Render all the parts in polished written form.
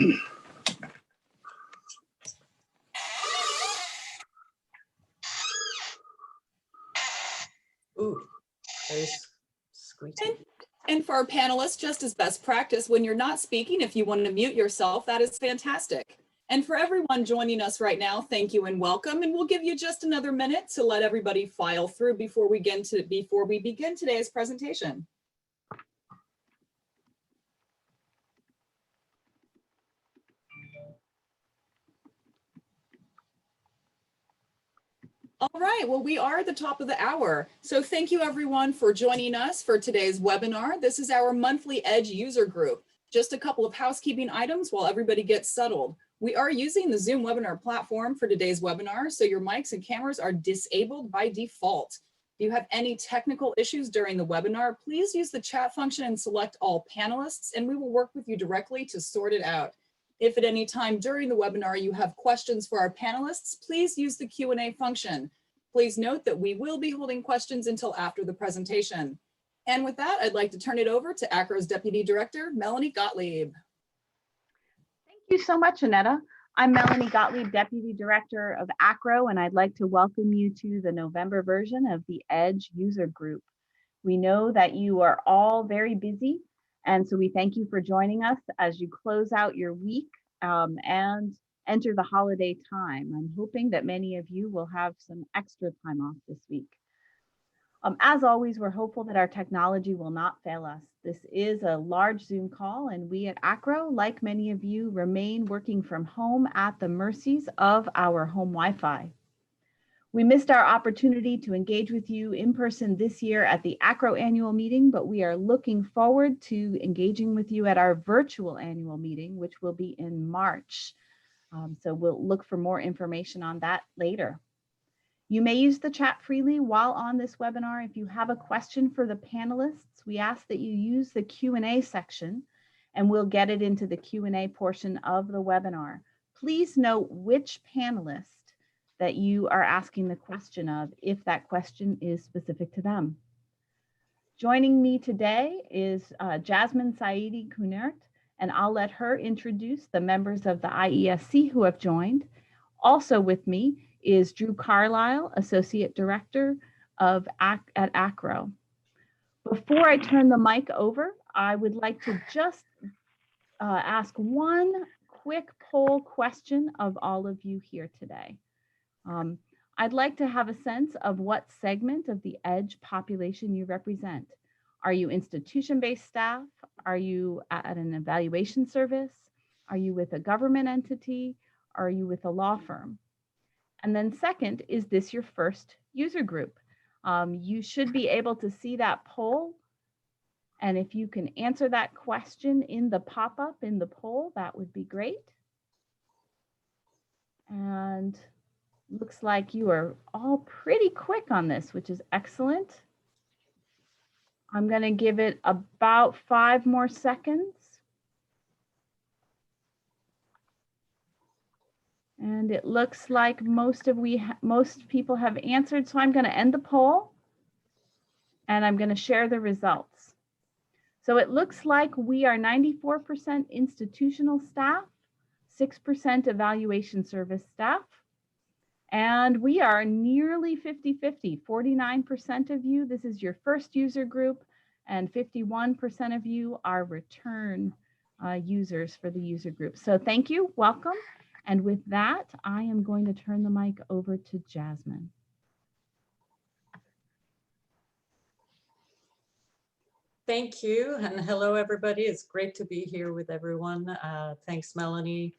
Ooh, there's squeaky. And for our panelists, just as best practice, when you're not speaking, if you want to mute yourself, that is fantastic. And for everyone joining us right now, thank you and welcome. And we'll give you just another minute to let everybody file through before we begin today's presentation. All right, well, we are at the top of the hour. So thank you everyone for joining us for today's webinar. This is our monthly EDGE user group. Just a couple of housekeeping items while everybody gets settled. We are using the Zoom webinar platform for today's webinar, so your mics and cameras are disabled by default. If you have any technical issues during the webinar, please use the chat function and select all panelists, and we will work with you directly to sort it out. If at any time during the webinar you have questions for our panelists, please use the Q&A function. Please note that we will be holding questions until after the presentation. And with that, I'd like to turn it over to ACRO's Deputy Director, Melanie Gottlieb. Thank you so much, Annetta. I'm Melanie Gottlieb, Deputy Director of ACRO, and I'd like to welcome you to the November version of the EDGE user group. We know that you are all very busy, and so we thank you for joining us as you close out your week and enter the holiday time. I'm hoping that many of you will have some extra time off this week. As always, we're hopeful that our technology will not fail us. This is a large Zoom call, and we at ACRO, like many of you, remain working from home at the mercies of our home Wi-Fi. We missed our opportunity to engage with you in person this year at the ACRO annual meeting, but we are looking forward to engaging with you at our virtual annual meeting, which will be in March. So we'll look for more information on that later. You may use the chat freely while on this webinar. If you have a question for the panelists, we ask that you use the Q&A section and we'll get it into the Q&A portion of the webinar. Please note which panelist that you are asking the question of if that question is specific to them. Joining me today is Jasmine Saidi Kunert, and I'll let her introduce the members of the IESC who have joined. Also with me is Drew Carlisle, Associate Director at ACRO. Before I turn the mic over, I would like to just ask one quick poll question of all of you here today. I'd like to have a sense of what segment of the EDGE population you represent. Are you institution-based staff? Are you at an evaluation service? Are you with a government entity? Are you with a law firm? And then second, is this your first user group? You should be able to see that poll. And if you can answer that question in the pop-up in the poll, that would be great. And looks like you are all pretty quick on this, which is excellent. I'm going to give it about 5 more seconds. And it looks like most people have answered, so I'm going to end the poll and I'm going to share the results. So it looks like we are 94% institutional staff, 6% evaluation service staff, and we are nearly 50-50, 49% of you, this is your first user group, and 51% of you are return users for the user group. So thank you, welcome. And with that, I am going to turn the mic over to Jasmine. Thank you, and hello everybody. It's great to be here with everyone. Thanks, Melanie,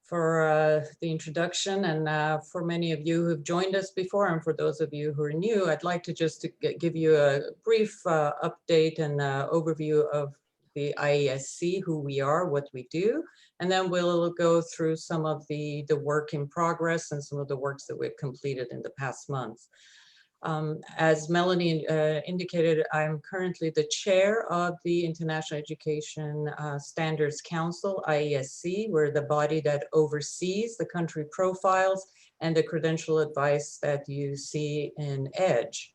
for the introduction, and for many of you who've joined us before, and for those of you who are new, I'd like to just give you a brief update and overview of the IESC, who we are, what we do, and then we'll go through some of the work in progress and some of the works that we've completed in the past months. As Melanie indicated, I'm currently the chair of the International Education Standards Council, IESC. We're the body that oversees the country profiles and the credential advice that you see in EDGE.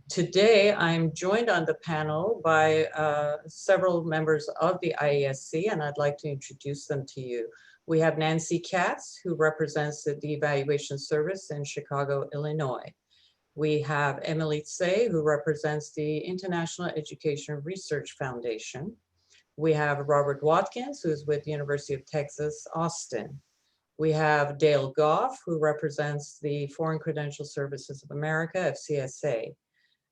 Today, I'm joined on the panel by several members of the IASC, and I'd like to introduce them to you. We have Nancy Katz, who represents the Evaluation Service in Chicago, Illinois. We have Emily Tsay, who represents the International Education Research Foundation. We have Robert Watkins, who's with the University of Texas, Austin. We have Dale Goff, who represents the Foreign Credential Services of America, FCSA.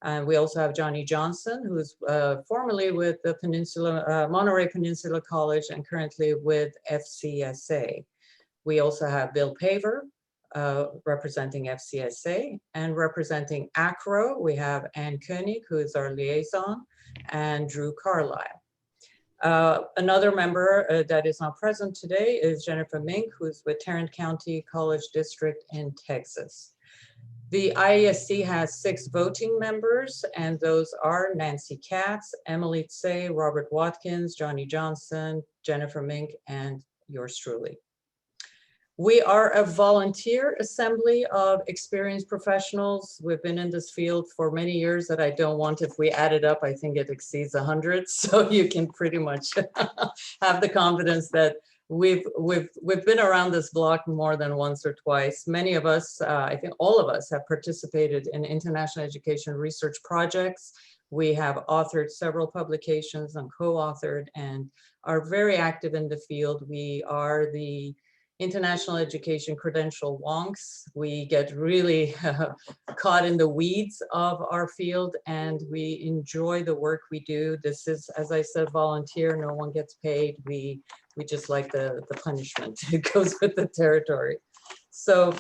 And we also have Johnny Johnson, who's formerly with the Monterey Peninsula College and currently with FCSA. We also have Bill Paver, representing FCSA, and representing ACRO, we have Ann Koenig, who is our liaison, and Drew Carlisle. Another member that is not present today is Jennifer Mink, who's with Tarrant County College District in Texas. The IASC has 6 voting members, and those are Nancy Katz, Emily Tsay, Robert Watkins, Johnny Johnson, Jennifer Mink, and yours truly. We are a volunteer assembly of experienced professionals. We've been in this field for many years that I don't want, if we add it up, I think it exceeds 100. So you can pretty much have the confidence that we've been around this block more than once or twice. Many of us, I think all of us, have participated in international education research projects. We have authored several publications and co-authored and are very active in the field. We are the international education credential wonks. We get really caught in the weeds of our field, and we enjoy the work we do. This is, as I said, volunteer. No one gets paid. We just like the punishment. It goes with the territory. So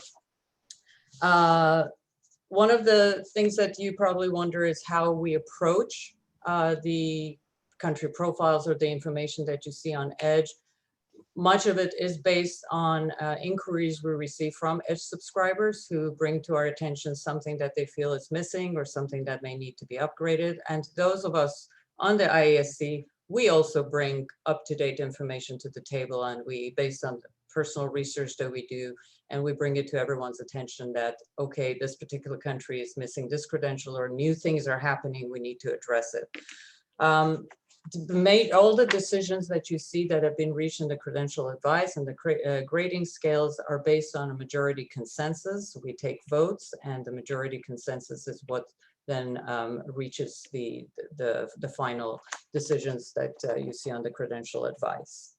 one of the things that you probably wonder is how we approach the country profiles or the information that you see on EDGE. Much of it is based on inquiries we receive from EDGE subscribers who bring to our attention something that they feel is missing or something that may need to be upgraded. And to those of us on the IASC, we also bring up-to-date information to the table, and we, based on the personal research that we do, and we bring it to everyone's attention that, okay, this particular country is missing this credential or new things are happening, we need to address it. All the decisions that you see that have been reached in the credential advice and the grading scales are based on a majority consensus. We take votes, and the majority consensus is what then reaches the final decisions that you see on the credential advice.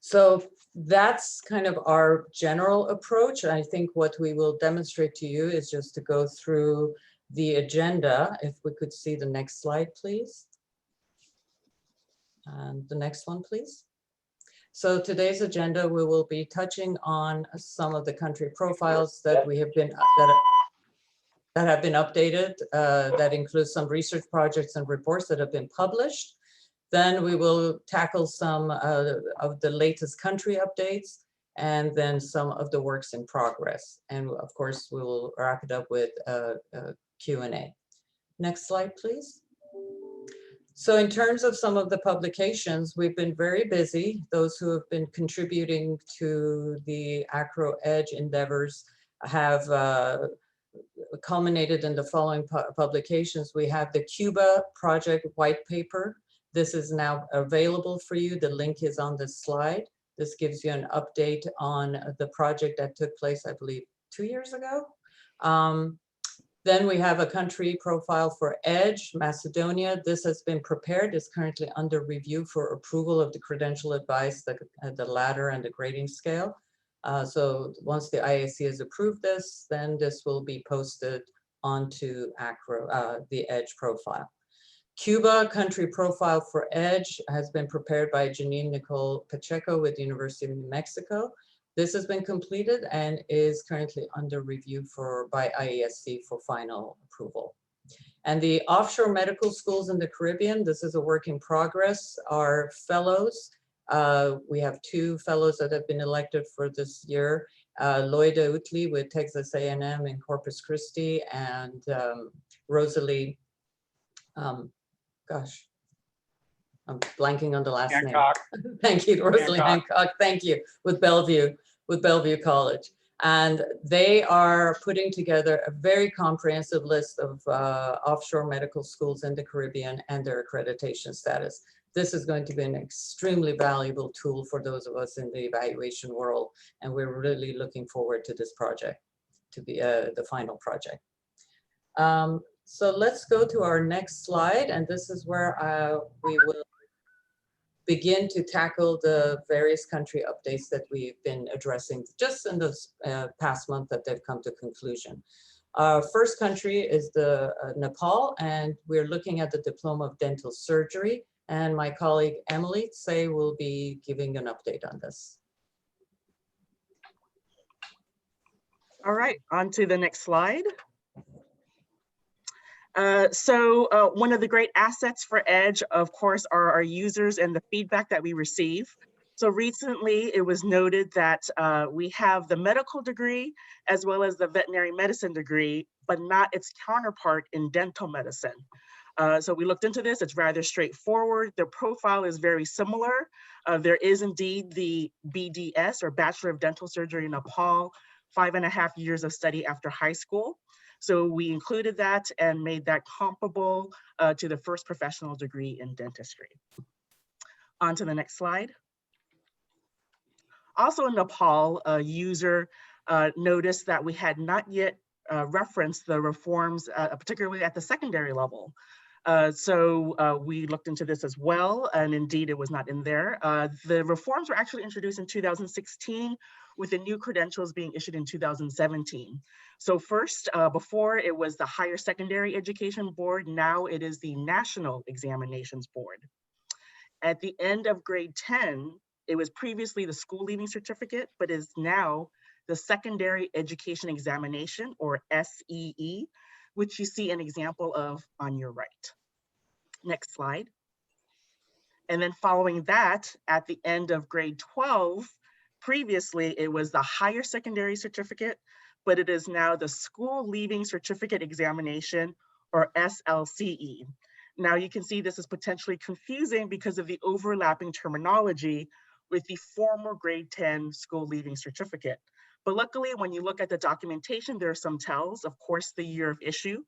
So that's kind of our general approach. I think what we will demonstrate to you is just to go through the agenda. If we could see the next slide, please. And the next one, please. So today's agenda, we will be touching on some of the country profiles that we have been that have been updated. That includes some research projects and reports that have been published. Then we will tackle some of the latest country updates, and then some of the works in progress. And of course, we will wrap it up with a Q&A. Next slide, please. So in terms of some of the publications, we've been very busy. Those who have been contributing to the ACRO EDGE endeavors have culminated in the following publications. We have the Cuba Project White Paper. This is now available for you. The link is on this slide. This gives you an update on the project that took place, I believe, 2 years ago. Then we have a country profile for EDGE, Macedonia. This has been prepared, is currently under review for approval of the credential advice, the ladder and the grading scale. So once the IAC has approved this, then this will be posted onto ACRO, the EDGE profile. Cuba country profile for EDGE has been prepared by Janine Nicole Pacheco with the University of New Mexico. This has been completed and is currently under review by IASC for final approval. And the offshore medical schools in the Caribbean, this is a work in progress. Our fellows, we have 2 fellows that have been elected for this year. Loida Utley with Texas A&M in Corpus Christi, and Rosalie, gosh, I'm blanking on the last name. Thank you, Rosalie Hancock. Thank you, with Bellevue College. And they are putting together a very comprehensive list of offshore medical schools in the Caribbean and their accreditation status. This is going to be an extremely valuable tool for those of us in the evaluation world. And we're really looking forward to this project, to be the final project. So let's go to our next slide. And this is where we will begin to tackle the various country updates that we've been addressing just in this past month that they've come to conclusion. Our first country is the Nepal, and we're looking at the Diploma of Dental Surgery. And my colleague Emily Tsay will be giving an update on this. All right, on to the next slide. One of the great assets for EDGE, of course, are our users and the feedback that we receive. So recently it was noted that we have the medical degree as well as the veterinary medicine degree, but not its counterpart in dental medicine. So we looked into this, it's rather straightforward. The profile is very similar. There is indeed the BDS, or Bachelor of Dental Surgery in Nepal, 5.5 years of study after high school. So we included that and made that comparable to the first professional degree in dentistry. On to the next slide. Also in Nepal, a user noticed that we had not yet referenced the reforms, particularly at the secondary level. We looked into this as well, and indeed it was not in there. The reforms were actually introduced in 2016, with the new credentials being issued in 2017. So first, before it was the Higher Secondary Education Board, now it is the National Examinations Board. At the end of grade 10, it was previously the School Leaving Certificate, but is now the Secondary Education Examination, or SEE, which you see an example of on your right. Next slide. And then following that, at the end of grade 12, previously it was the Higher Secondary Certificate, but it is now the School Leaving Certificate Examination, or SLCE. Now you can see this is potentially confusing because of the overlapping terminology with the former grade 10 School Leaving Certificate. But luckily, when you look at the documentation, there are some tells, of course, the year of issue.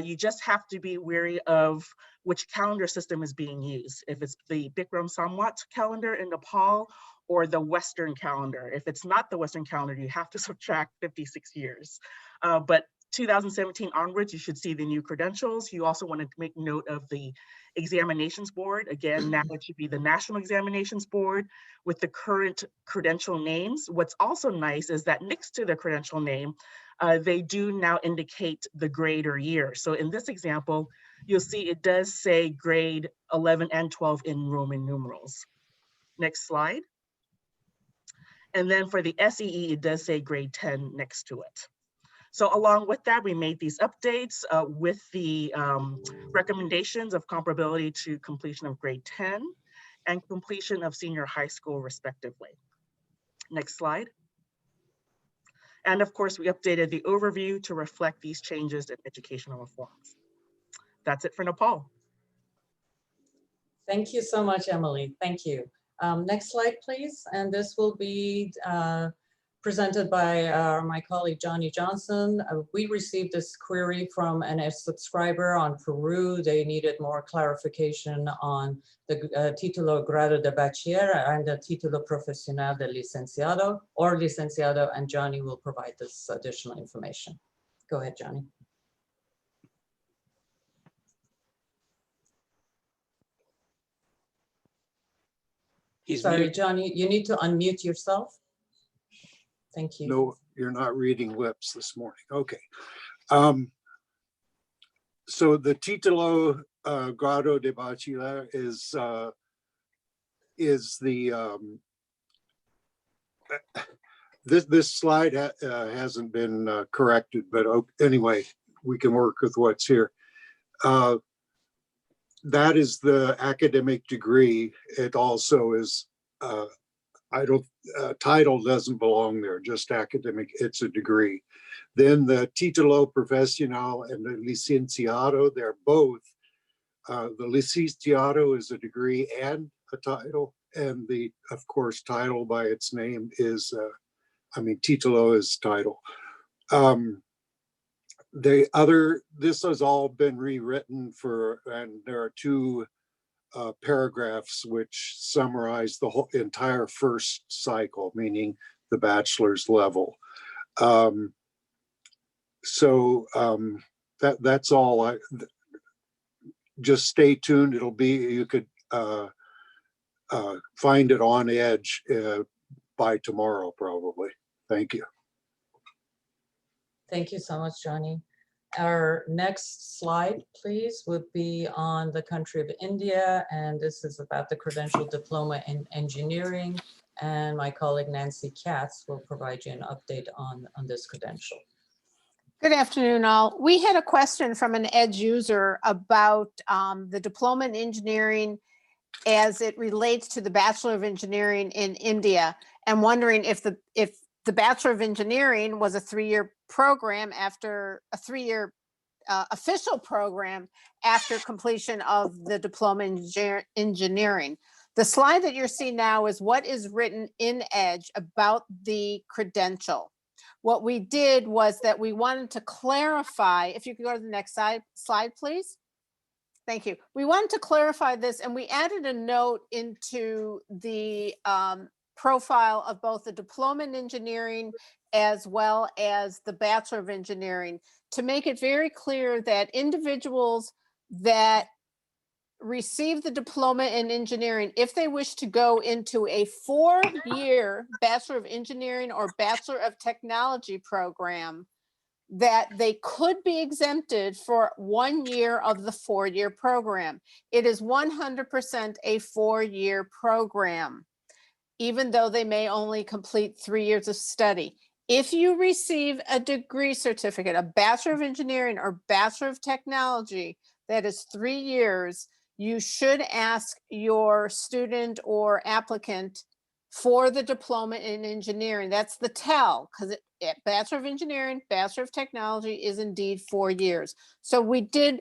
You just have to be wary of which calendar system is being used. If it's the Bikram Samwat calendar in Nepal or the Western calendar. If it's not the Western calendar, you have to subtract 56 years. But 2017 onwards, you should see the new credentials. You also want to make note of the examinations board. Again, now it should be the National Examinations Board with the current credential names. What's also nice is that next to the credential name, they do now indicate the grade or year. So in this example, you'll see it does say grade 11 and 12 in Roman numerals. Next slide. And then for the SEE, it does say grade 10 next to it. So along with that, we made these updates with the recommendations of comparability to completion of grade 10 and completion of senior high school respectively. Next slide. And of course, we updated the overview to reflect these changes in educational reforms. That's it for Nepal. Thank you so much, Emily. Thank you. Next slide, please. And this will be presented by my colleague, Johnny Johnson. We received this query from a subscriber on Peru. They needed more clarification on the Título Grado de Bachiller and the Título Profesional de Licenciado or Licenciado, and Johnny will provide this additional information. Go ahead, Johnny. Sorry, muted. Johnny, you need to unmute yourself. Thank you. No, you're not reading lips this morning. Okay. So the Título Grado de Bachiller is the this slide hasn't been corrected, but anyway, we can work with what's here. That is the academic degree. It also is title doesn't belong there, just academic, it's a degree. Then the Título Profesional and the Licenciado, they're both, the Licenciado is a degree and a title, and the, of course, title by its name is Titolo is title. This has all been rewritten and there are two paragraphs which summarize the whole entire first cycle, meaning the bachelor's level. That's all. Just stay tuned. You could find it on Edge by tomorrow, probably. Thank you. Thank you so much, Johnny. Our next slide, please, would be on the country of India, and this is about the credential diploma in engineering. And my colleague Nancy Katz will provide you an update on this credential. Good afternoon, all. We had a question from an EDGE user about the diploma in engineering as it relates to the Bachelor of Engineering in India, and wondering if the Bachelor of Engineering was a 3-year program after a 3-year official program after completion of the diploma in engineering. The slide that you're seeing now is what is written in EDGE about the credential. What we did was that we wanted to clarify, if you could go to the next slide, please. Thank you. We wanted to clarify this, and we added a note into the profile of both the diploma in engineering as well as the Bachelor of Engineering to make it very clear that individuals that receive the diploma in engineering, if they wish to go into a 4-year Bachelor of Engineering or Bachelor of Technology program, that they could be exempted for 1 year of the 4-year program. It is 100% a 4-year program, even though they may only complete 3 years of study. If you receive a degree certificate, a Bachelor of Engineering or Bachelor of Technology, that is 3 years, you should ask your student or applicant for the diploma in engineering. That's the tell, because Bachelor of Engineering, Bachelor of Technology is indeed 4 years. So we did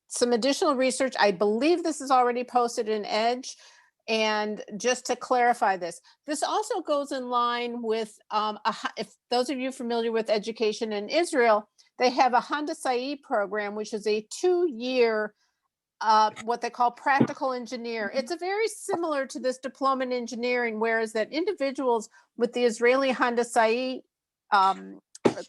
some additional research. I believe this is already posted in EDGE. And just to clarify this also goes in line with, if those of you familiar with education in Israel, they have a Handasai program, which is a 2-year what they call practical engineer. It's a very similar to this diploma in engineering, whereas that individuals with the Israeli Handasai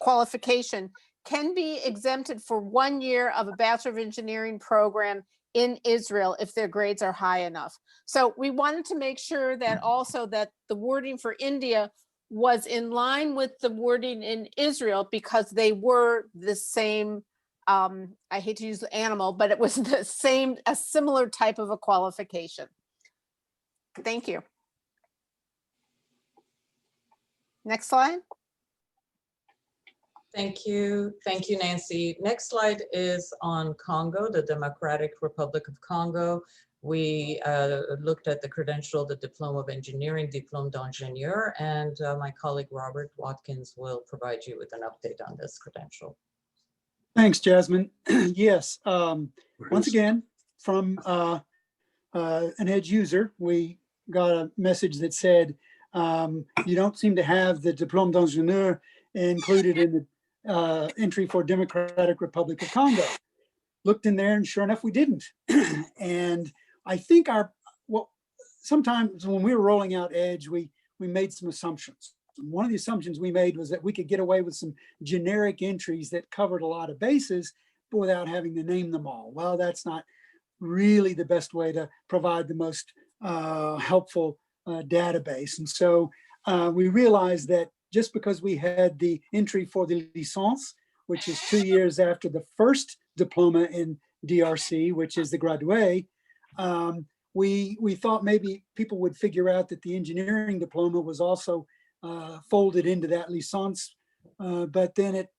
qualification can be exempted for 1 year of a Bachelor of Engineering program in Israel if their grades are high enough. So we wanted to make sure that also that the wording for India was in line with the wording in Israel, because they were the same, I hate to use the animal, but it was the same, a similar type of a qualification. Thank you. Next slide. Thank you, Nancy. Next slide is on Congo, the Democratic Republic of Congo. We looked at the credential, the Diploma of Engineering, Diplôme d'Ingénieur, and my colleague Robert Watkins will provide you with an update on this credential. Thanks, Jasmine. Yes, once again, from an EDGE user, we got a message that said, you don't seem to have the Diplôme d'Ingénieur included in the entry for Democratic Republic of Congo. Looked in there and sure enough, we didn't. And I think sometimes when we were rolling out EDGE, we made some assumptions. One of the assumptions we made was that we could get away with some generic entries that covered a lot of bases without having to name them all. Well, that's not really the best way to provide the most helpful database. And so we realized that just because we had the entry for the licence, which is 2 years after the first diploma in DRC, which is the graduate, we thought maybe people would figure out that the engineering diploma was also folded into that licence, but then it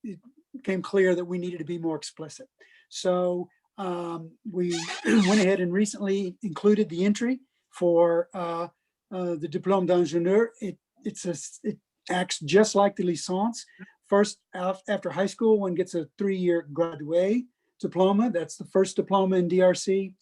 became clear that we needed to be more explicit. So we went ahead and recently included the entry for the Diplôme d'Ingénieur. It acts just like the licence. First, after high school, one gets a 3-year graduate diploma. That's the first diploma in DRC.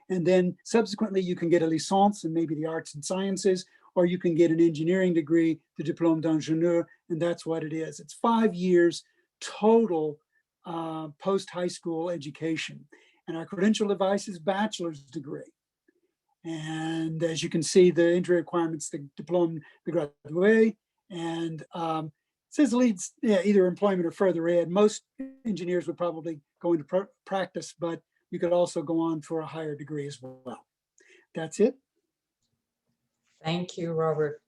And then subsequently, you can get a licence in maybe the arts and sciences or you can get an engineering degree, the Diplôme d'ingénieur, and that's what it is. It's 5 years total post-high school education. And our credential device is bachelor's degree. And as you can see, the entry requirements, the Diplôme de Gradué, and it says leads either employment or further ed. Most engineers would probably go into practice, but you could also go on for a higher degree as well. That's it. Thank you, Robert.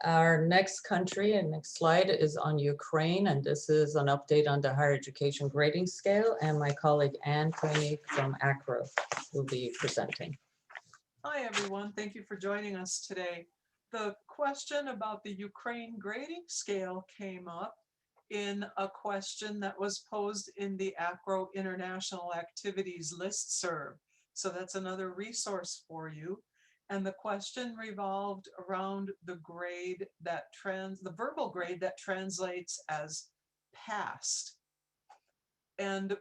Our next country and next slide is on Ukraine, and this is an update on the higher education grading scale, and my colleague Anne Koenig from ACRO will be presenting. Hi, everyone. Thank you for joining us today. The question about the Ukraine grading scale came up in a question that was posed in the ACRO International Activities Listserv. So that's another resource for you. And the question revolved around the grade that the verbal grade that translates as passed. And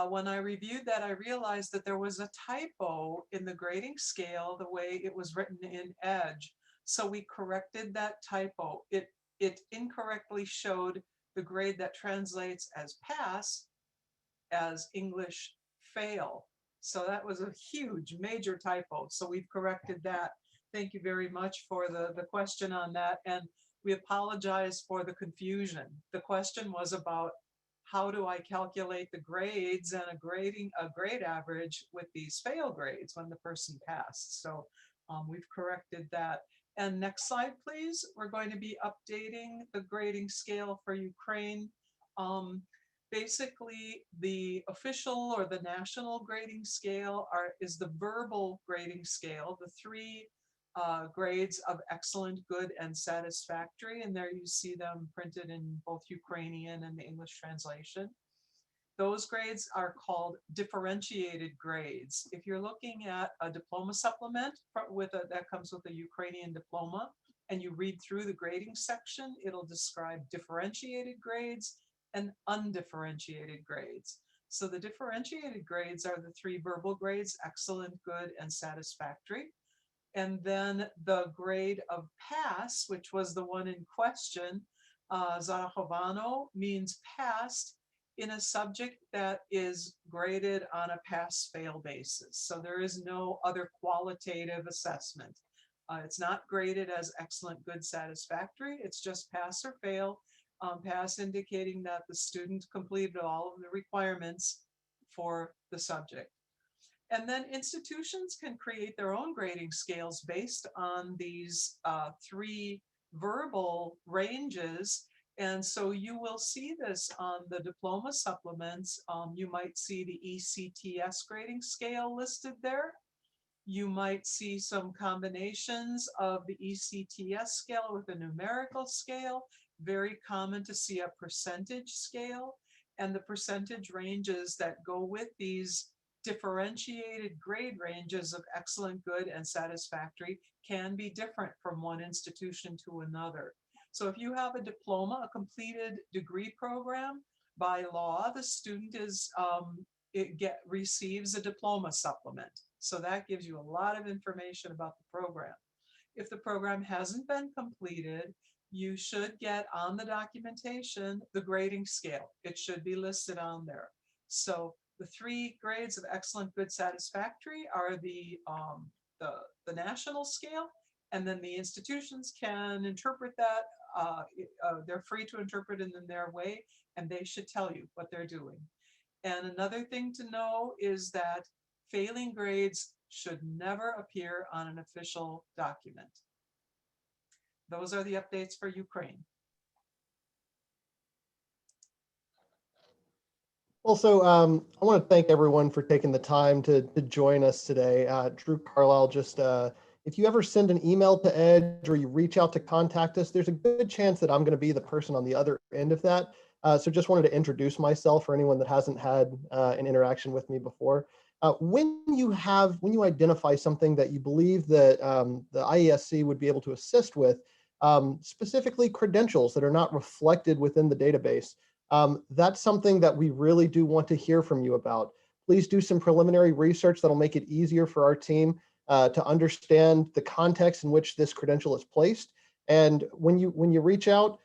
when I reviewed that, I realized that there was a typo in the grading scale, the way it was written in EDGE. So we corrected that typo. It incorrectly showed the grade that translates as pass as English fail. So that was a huge, major typo. So we've corrected that. Thank you very much for the question on that. And we apologize for the confusion. The question was about how do I calculate the grades and a grade average with these fail grades when the person passed. So we've corrected that. And next slide, please. We're going to be updating the grading scale for Ukraine. Basically, the official or the national grading scale is the verbal grading scale, the 3 grades of excellent, good, and satisfactory. And there you see them printed in both Ukrainian and the English translation. Those grades are called differentiated grades. If you're looking at a diploma supplement that comes with a Ukrainian diploma, and you read through the grading section, it'll describe differentiated grades and undifferentiated grades. So the differentiated grades are the 3 verbal grades, excellent, good, and satisfactory. And then the grade of pass, which was the one in question, Zarachovano, means passed in a subject that is graded on a pass-fail basis. So there is no other qualitative assessment. It's not graded as excellent, good, satisfactory. It's just pass or fail. Pass indicating that the student completed all of the requirements for the subject. And then institutions can create their own grading scales based on these 3 verbal ranges. And so you will see this on the diploma supplements. You might see the ECTS grading scale listed there. You might see some combinations of the ECTS scale with a numerical scale. Very common to see a percentage scale, and the percentage ranges that go with these differentiated grade ranges of excellent, good, and satisfactory can be different from one institution to another. So if you have a diploma, a completed degree program, by law, the student receives a diploma supplement. So that gives you a lot of information about the program. If the program hasn't been completed, you should get on the documentation the grading scale. It should be listed on there. So the 3 grades of excellent, good, satisfactory are the national scale, and then the institutions can interpret that. They're free to interpret it in their way, and they should tell you what they're doing. And another thing to know is that failing grades should never appear on an official document. Those are the updates for Ukraine. Also, I want to thank everyone for taking the time to join us today. Drew Carlisle, just if you ever send an email to EDGE or you reach out to contact us, there's a good chance that I'm going to be the person on the other end of that. So just wanted to introduce myself for anyone that hasn't had an interaction with me before. When you identify something that you believe that the IESC would be able to assist with, specifically credentials that are not reflected within the database, that's something that we really do want to hear from you about. Please do some preliminary research that'll make it easier for our team to understand the context in which this credential is placed. And when you reach out,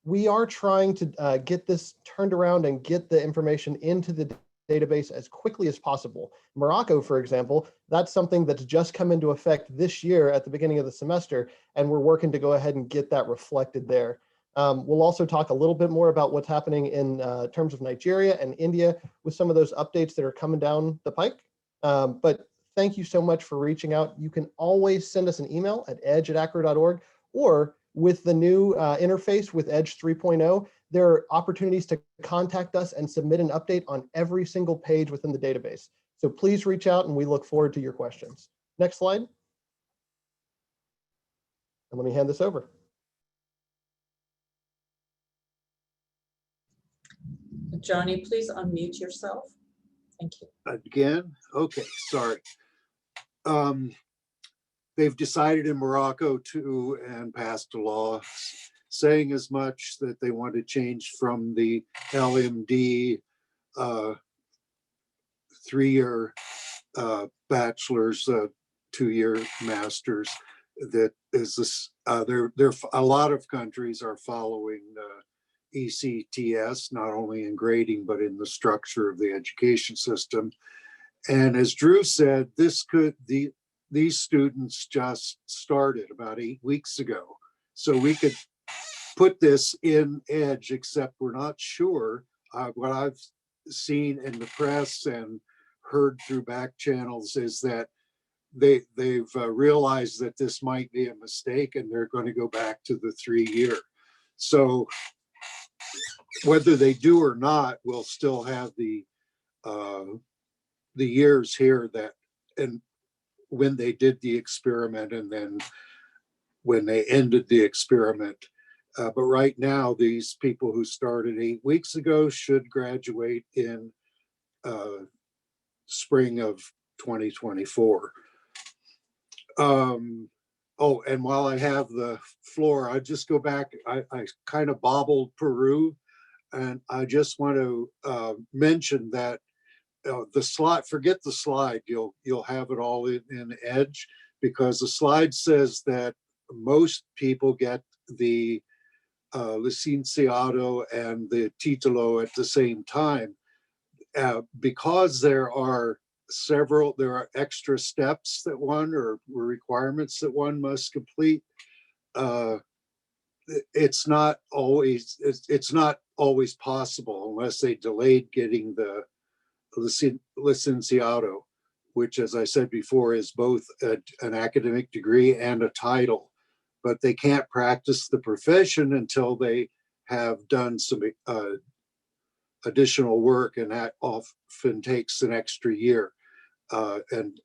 we are trying to get this turned around and get the information into the database as quickly as possible. Morocco, for example, that's something that's just come into effect this year at the beginning of the semester, and we're working to go ahead and get that reflected there. We'll also talk a little bit more about what's happening in terms of Nigeria and India with some of those updates that are coming down the pike. But thank you so much for reaching out. You can always send us an email at edge@acro.org, or with the new interface with Edge 3.0, there are opportunities to contact us and submit an update on every single page within the database. So please reach out and we look forward to your questions. Next slide. And let me hand this over. Johnny, please unmute yourself. Thank you. Again? Okay, sorry. They've decided in Morocco to, and passed a law saying as much, that they want to change from the LMD 3-year bachelor's, 2-year master's. That is this, there a lot of countries are following ECTS, not only in grading, but in the structure of the education system. And as Drew said, these students just started about 8 weeks ago. So we could put this in Edge, except we're not sure. What I've seen in the press and heard through back channels is that they've realized that this might be a mistake and they're going to go back to the 3-year. So whether they do or not, we'll still have the years here that, and when they did the experiment and then when they ended the experiment. But right now, these people who started 8 weeks ago should graduate in spring of 2024. Oh, and while I have the floor, I just go back, I kind of bobbled Peru, and I just want to mention that the slide, forget the slide, you'll have it all in Edge, because the slide says that most people get the licenciado and the titulo at the same time. Because there are extra steps that one, or requirements that one must complete. It's not always possible unless they delayed getting the licenciado, which, as I said before, is both an academic degree and a title. But they can't practice the profession until they have done some additional work, and that often takes an extra year. And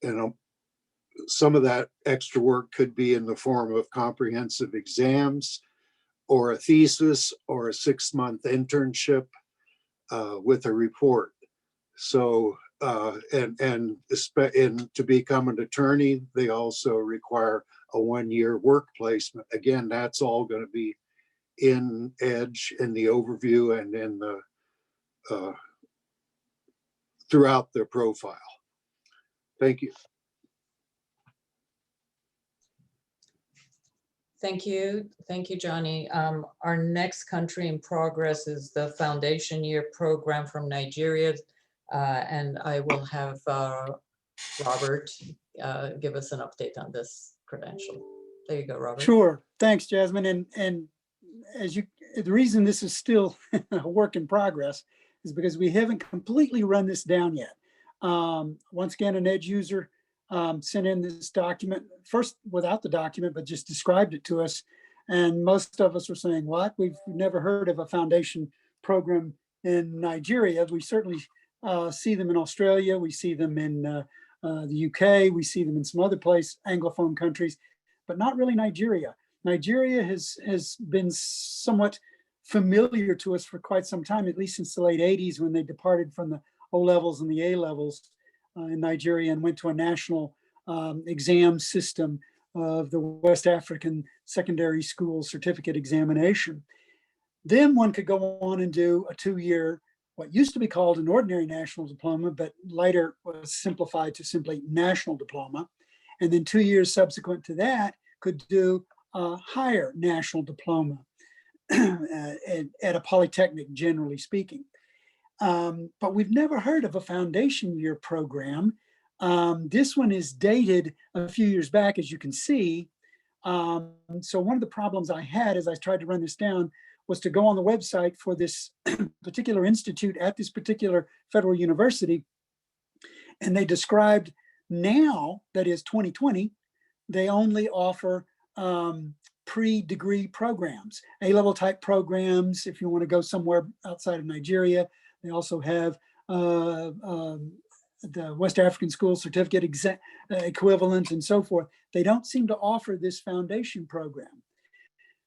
some of that extra work could be in the form of comprehensive exams, or a thesis, or a 6-month internship with a report. So, and to become an attorney, they also require a 1-year work placement. Again, that's all going to be in Edge, in the overview, and in the throughout their profile. Thank you. Thank you, Johnny. Our next country in progress is the foundation year program from Nigeria, and I will have Robert give us an update on this credential. There you go, Robert. Sure. Thanks, Jasmine. And as the reason this is still a work in progress is because we haven't completely run this down yet. Once again, an Edge user sent in this document, first without the document, but just described it to us. And most of us were saying, what? We've never heard of a foundation program in Nigeria. We certainly see them in Australia. We see them in the UK. We see them in some other Anglophone countries, but not really Nigeria. Nigeria has been somewhat familiar to us for quite some time, at least since the late 80s, when they departed from the O levels and the A levels in Nigeria and went to a national exam system of the West African secondary school certificate examination. Then one could go on and do a 2-year, what used to be called an ordinary national diploma, but later was simplified to simply national diploma. and then 2 years subsequent to that could do a higher national diploma at a polytechnic, generally speaking. But we've never heard of a foundation year program. This one is dated a few years back, as you can see. So one of the problems I had as I tried to run this down was to go on the website for this particular institute at this particular federal university. And they described now, that is 2020, they only offer pre-degree programs, A-level type programs if you want to go somewhere outside of Nigeria. They also have the West African School Certificate equivalent and so forth. They don't seem to offer this foundation program.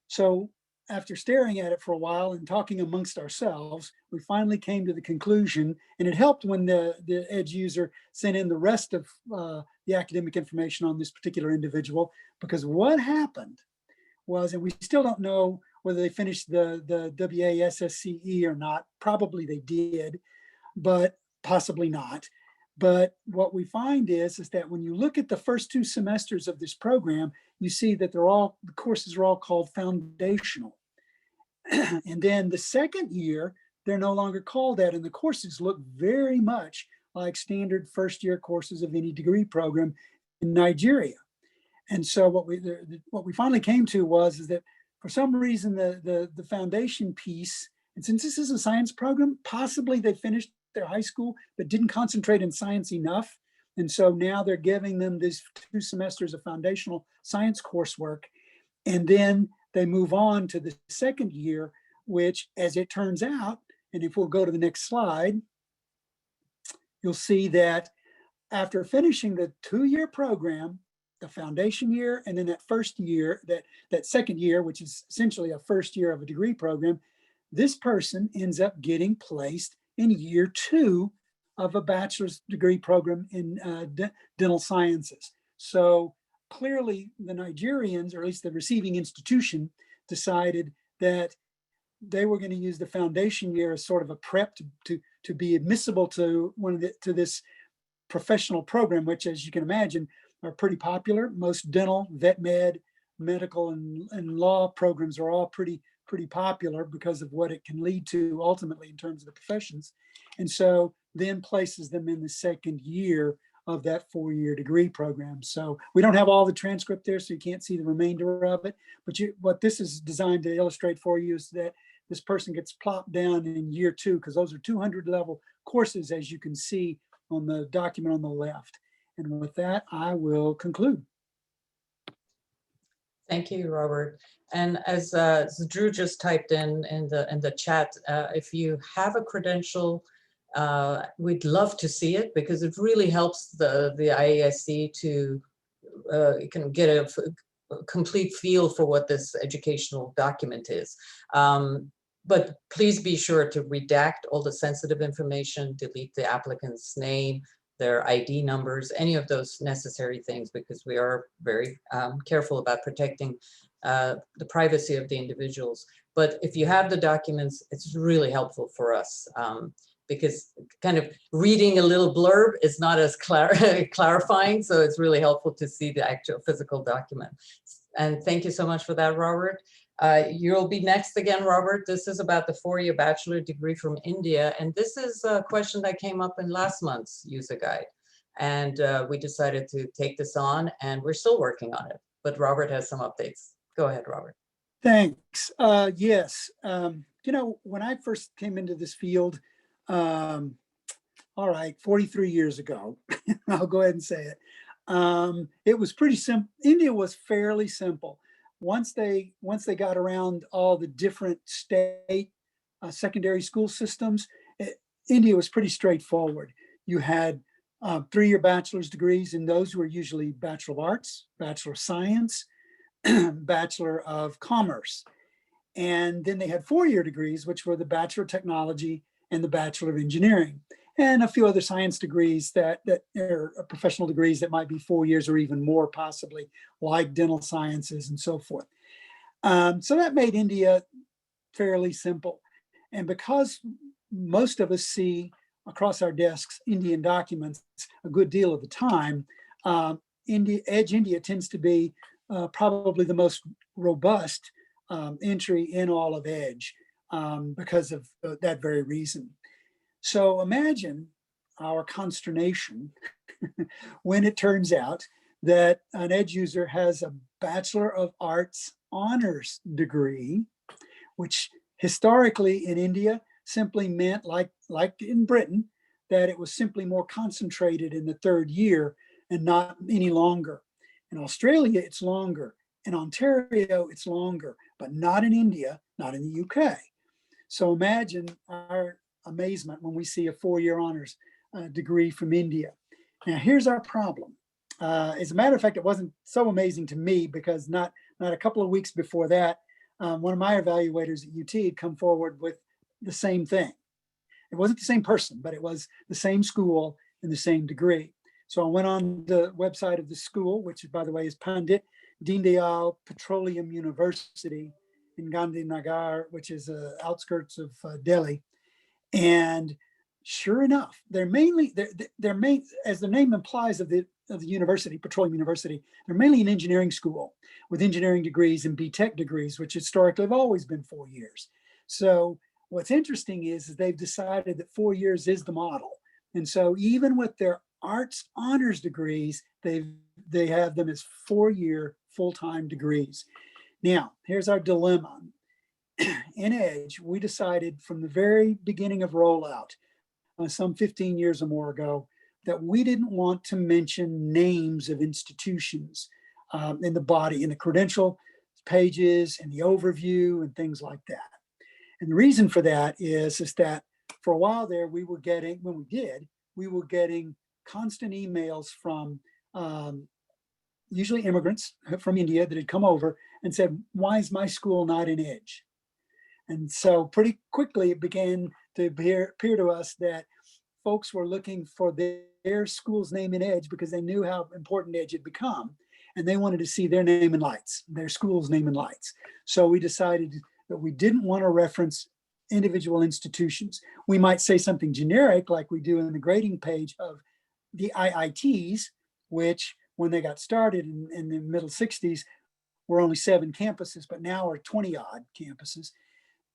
So after staring at it for a while and talking amongst ourselves, we finally came to the conclusion, and it helped when the EDGE user sent in the rest of the academic information on this particular individual, because what happened was, and we still don't know whether they finished the WASSCE or not. Probably they did, but possibly not. But what we find is that when you look at the first 2 semesters of this program, you see that the courses are all called foundational. And then the second year, they're no longer called that, and the courses look very much like standard first year courses of any degree program in Nigeria. And so what we finally came to was that for some reason the foundation piece, and since this is a science program, possibly they finished their high school but didn't concentrate in science enough. And so now they're giving them these 2 semesters of foundational science coursework. And then they move on to the second year, which, as it turns out, and if we'll go to the next slide, you'll see that after finishing the 2-year program, the foundation year, and then that first year, that second year, which is essentially a first year of a degree program, this person ends up getting placed in year 2 of a bachelor's degree program in dental sciences. So clearly the Nigerians, or at least the receiving institution, decided that they were going to use the foundation year as sort of a prep to be admissible to to this professional program, which, as you can imagine, are pretty popular. Most dental, vet med, medical, and law programs are all pretty popular because of what it can lead to ultimately in terms of the professions. And so then places them in the second year of that 4-year degree program. So we don't have all the transcript there, so you can't see the remainder of it. But what this is designed to illustrate for you is that this person gets plopped down in year 2, because those are 200 level courses, as you can see on the document on the left. And with that, I will conclude. Thank you, Robert. And as Drew just typed in the chat, if you have a credential, we'd love to see it, because it really helps the IASC to you can get a complete feel for what this educational document is. But please be sure to redact all the sensitive information, delete the applicant's name, their ID numbers, any of those necessary things, because we are very careful about protecting the privacy of the individuals. But if you have the documents, it's really helpful for us, because kind of reading a little blurb is not as clarifying. So it's really helpful to see the actual physical document. And thank you so much for that, Robert. You'll be next again, Robert. This is about the 4-year bachelor degree from India. And this is a question that came up in last month's user guide. And we decided to take this on, and we're still working on it. But Robert has some updates. Go ahead, Robert. Thanks. Yes. You know, when I first came into this field, all right, 43 years ago, I'll go ahead and say it. It was pretty simple. India was fairly simple. Once they got around all the different state secondary school systems, India was pretty straightforward. You had 3-year bachelor's degrees, and those were usually Bachelor of Arts, Bachelor of Science, Bachelor of Commerce. And then they had 4-year degrees, which were the Bachelor of Technology and the Bachelor of Engineering, and a few other science degrees that are professional degrees that might be 4 years or even more, possibly, like dental sciences and so forth. So that made India fairly simple. And because most of us see across our desks Indian documents a good deal of the time, Edge India tends to be probably the most robust entry in all of Edge because of that very reason. So imagine our consternation when it turns out that an Edge user has a Bachelor of Arts honors degree, which historically in India simply meant, like in Britain, that it was simply more concentrated in the third year and not any longer. In Australia, it's longer. In Ontario, it's longer, but not in India, not in the UK. So imagine our amazement when we see a 4-year honors degree from India. Now, here's our problem. As a matter of fact, it wasn't so amazing to me because not a couple of weeks before that, one of my evaluators at UT had come forward with the same thing. It wasn't the same person, but it was the same school and the same degree. So I went on the website of the school, which by the way is Pandit Deendayal Petroleum University in Gandhinagar, which is outskirts of Delhi. And sure enough, they're mainly, as the name implies of the university, Petroleum University, they're mainly an engineering school with engineering degrees and BTech degrees, which historically have always been 4 years. So what's interesting is they've decided that 4 years is the model. And so even with their arts honors degrees, they have them as 4-year full-time degrees. Now, here's our dilemma. In Edge, we decided from the very beginning of rollout, some 15 years or more ago, that we didn't want to mention names of institutions in the body, in the credential pages and the overview and things like that. And the reason for that is that for a while there, we were getting constant emails from usually immigrants from India that had come over and said, why is my school not in Edge? And so pretty quickly it began to appear to us that folks were looking for their school's name in Edge because they knew how important Edge had become. And they wanted to see their name in lights, their school's name in lights. So we decided that we didn't want to reference individual institutions. We might say something generic like we do in the grading page of the IITs, which when they got started in the middle 60s, were only 7 campuses, but now are 20 odd campuses.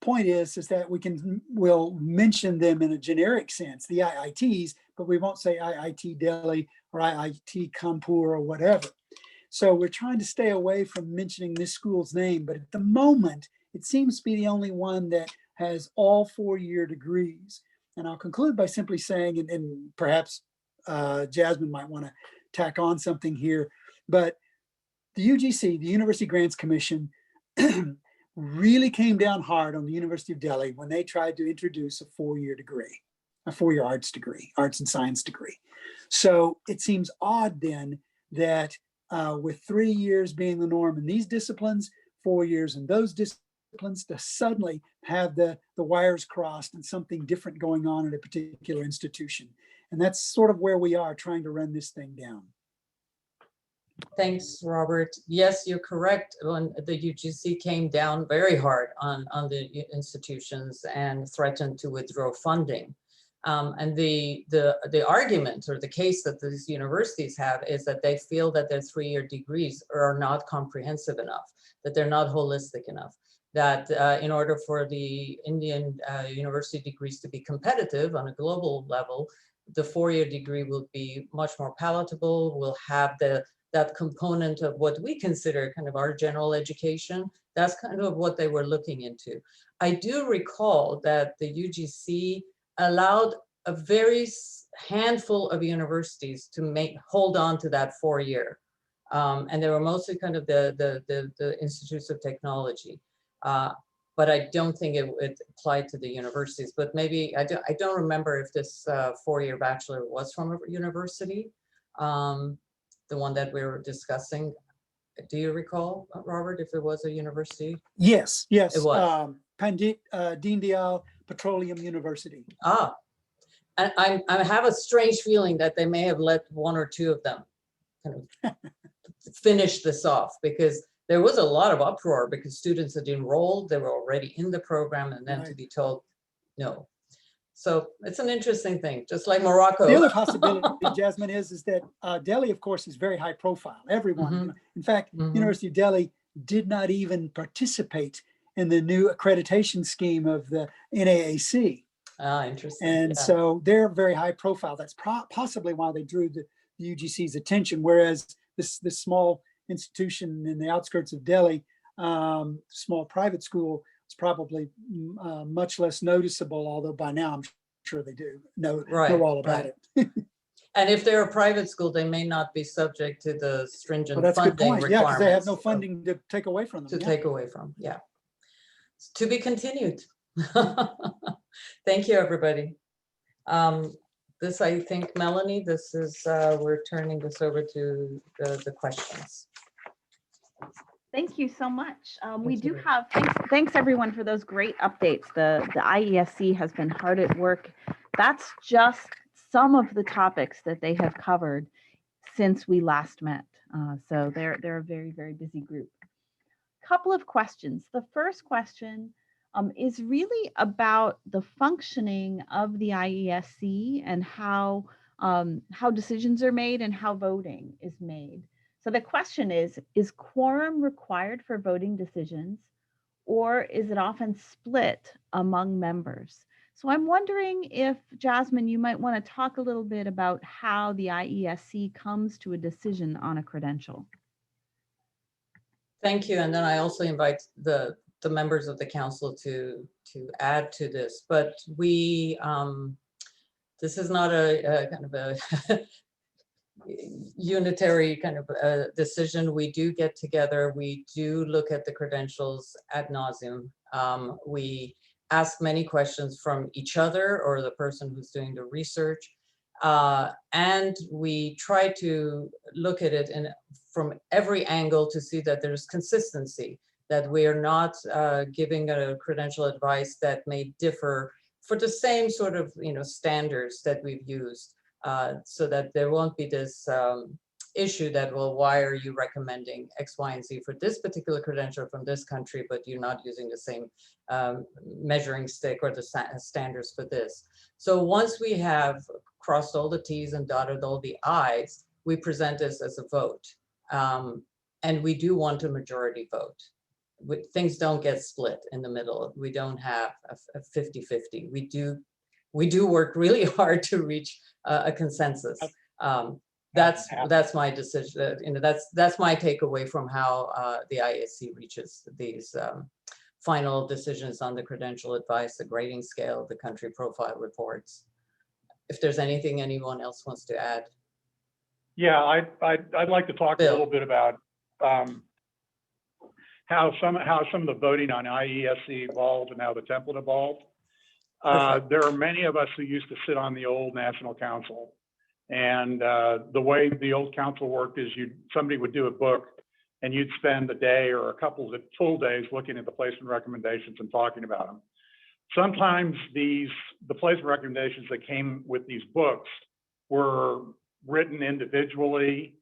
Point is that we'll mention them in a generic sense, the IITs, but we won't say IIT Delhi or IIT Kanpur or whatever. So we're trying to stay away from mentioning this school's name, but at the moment, it seems to be the only one that has all 4-year degrees. And I'll conclude by simply saying, and perhaps Jasmine might want to tack on something here, but the UGC, the University Grants Commission, really came down hard on the University of Delhi when they tried to introduce a 4-year degree, a 4-year arts degree, arts and science degree. So it seems odd then that with 3 years being the norm in these disciplines, 4 years in those disciplines, to suddenly have the wires crossed and something different going on at a particular institution. And that's sort of where we are trying to run this thing down. Thanks, Robert. Yes, you're correct. When the UGC came down very hard on the institutions and threatened to withdraw funding. And the argument or the case that these universities have is that they feel that their 3-year degrees are not comprehensive enough, that they're not holistic enough, that in order for the Indian university degrees to be competitive on a global level, the 4-year degree will be much more palatable, will have that component of what we consider kind of our general education. That's kind of what they were looking into. I do recall that the UGC allowed a very handful of universities to hold on to that 4-year. And they were mostly kind of the institutes of technology. But I don't think it applied to the universities, but maybe, I don't remember if this 4-year bachelor was from a university, the one that we were discussing. Do you recall, Robert, if it was a university? Yes, yes. It was. Pandit Deendayal Petroleum University. Ah, and I have a strange feeling that they may have let 1 or 2 of them kind of finish this off, because there was a lot of uproar because students had enrolled, they were already in the program, and then to be told no. So it's an interesting thing, just like Morocco. The other possibility, Jasmine, is that Delhi, of course, is very high profile. Everyone, Mhm. in fact, Mhm. University of Delhi did not even participate in the new accreditation scheme of the NAAC. Ah, interesting. And Yeah. so they're very high profile. That's possibly why they drew the UGC's attention. Whereas this small institution in the outskirts of Delhi, small private school, is probably much less noticeable, although by now I'm sure they do know Right, all about right. it. And if they're a private school, they may not be subject to the stringent Well, that's a good funding point. Yeah, because they have no requirements funding to take away from to them. Yeah. take away from. Yeah. To be continued. Thank you, everybody. This, I think, Melanie, this is, we're turning this over to the questions. Thank you so much. We Thank do you. have, thanks everyone for those great updates. The IESC has been hard at work. That's just some of the topics that they have covered since we last met. So they're a very, very busy group. Couple of questions. The first question is really about the functioning of the IESC and how decisions are made and how voting is made. So the question is quorum required for voting decisions, or is it often split among members? So I'm wondering if, Jasmine, you might want to talk a little bit about how the IESC comes to a decision on a credential. Thank you. And then I also invite the members of the council to add to this, but we, this is not a kind of a unitary kind of decision. We do get together. We do look at the credentials ad nauseum. We ask many questions from each other or the person who's doing the research. And we try to look at it from every angle to see that there's consistency, that we are not giving a credential advice that may differ for the same sort of standards that we've used. So that there won't be this issue that, well, why are you recommending X, Y, and Z for this particular credential from this country, but you're not using the same measuring stick or the standards for this. So once we have crossed all the T's and dotted all the I's, we present this as a vote. And we do want a majority vote. Things don't get split in the middle. We don't have a 50-50. We do work really hard to reach a consensus. That's my decision. That's my takeaway from how the IESC reaches these final decisions on the credential advice, the grading scale, the country profile reports. If there's anything anyone else wants to add. Yeah, I'd like to talk Bill. a little bit about how some of the voting on IESC evolved and how the template evolved. There are many of us who used to sit on the old National Council, and the way the old council worked is somebody would do a book, and you'd spend a day or a couple of full days looking at the placement recommendations and talking about them. Sometimes the placement recommendations that came with these books were written individually,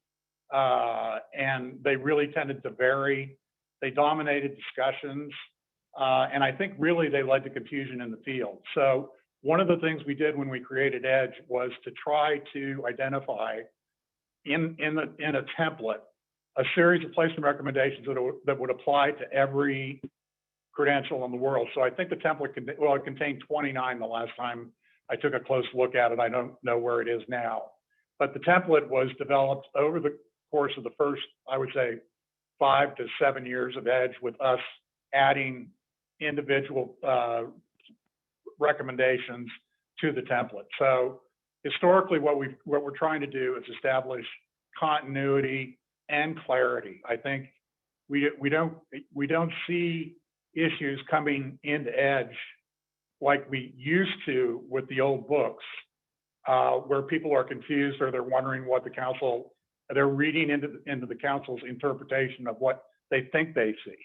and they really tended to vary. They dominated discussions. And I think really they led to confusion in the field. So one of the things we did when we created EDGE was to try to identify in a template a series of placement recommendations that would apply to every credential in the world. So I think the template it contained 29 the last time I took a close look at it. I don't know where it is now, but the template was developed over the course of the first, I would say, 5 to 7 years of EDGE, with us adding individual recommendations to the template. So historically, what we're trying to do is establish continuity and clarity. I think we don't see issues coming into EDGE like we used to with the old books, where people are confused or they're wondering what the council, they're reading into the council's interpretation of what they think they see.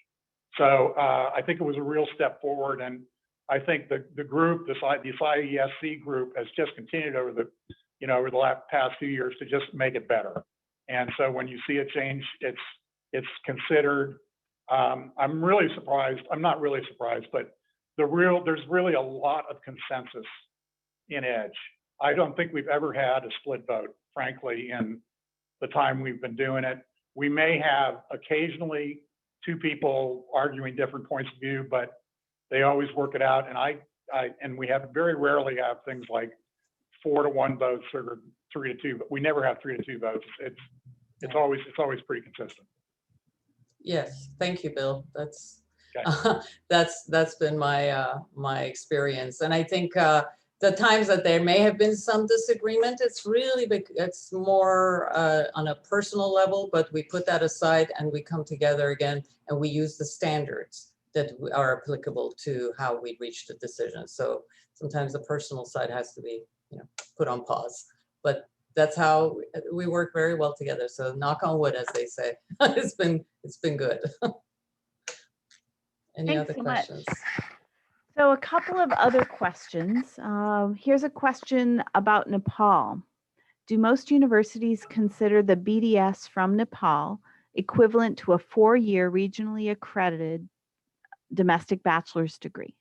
So I think it was a real step forward, and I think the group, this IESC group, has just continued over the past few years to just make it better. And so when you see a change, it's considered. I'm really surprised. I'm not really surprised, but there's really a lot of consensus in Edge. I don't think we've ever had a split vote, frankly, in the time we've been doing it. We may have occasionally two people arguing different points of view, but they always work it out. And we have very rarely have things like 4-to-1 votes or 3-to-2, but we never have 3-to-2 votes. It's always pretty consistent. Yes, thank you, Bill. That's Okay. that's been my experience, and I think the times that there may have been some disagreement, it's more on a personal level, but we put that aside and we come together again and we use the standards that are applicable to how we reached a decision. So sometimes the personal side has to be, put on pause, but that's how we work very well together. So knock on wood, as they say. It's been good. Any Thanks other so much. questions? So a couple of other questions. Here's a question about Nepal. Do most universities consider the BDS from Nepal equivalent to a 4-year regionally accredited domestic bachelor's degree?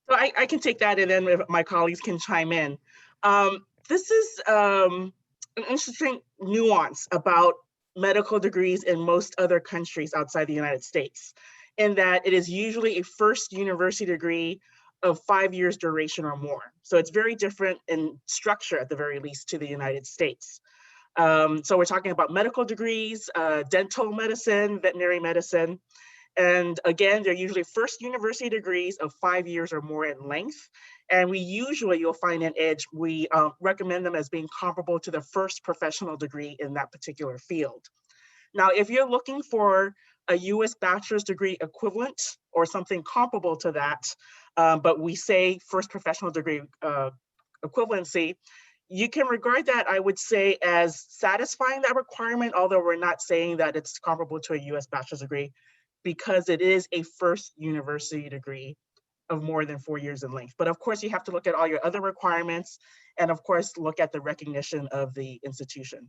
So I can take that and then if my colleagues can chime in. This is an interesting nuance about medical degrees in most other countries outside the United States, in that it is usually a first university degree of 5 years duration or more. So it's very different in structure at the very least to the United States. So we're talking about medical degrees, dental medicine, veterinary medicine. And again, they're usually first university degrees of 5 years or more in length. And you'll find in Edge, we recommend them as being comparable to the first professional degree in that particular field. Now, if you're looking for a US bachelor's degree equivalent or something comparable to that, but we say first professional degree equivalency, you can regard that, I would say, as satisfying that requirement, although we're not saying that it's comparable to a US bachelor's degree, because it is a first university degree of more than 4 years in length. But of course, you have to look at all your other requirements and of course, look at the recognition of the institution.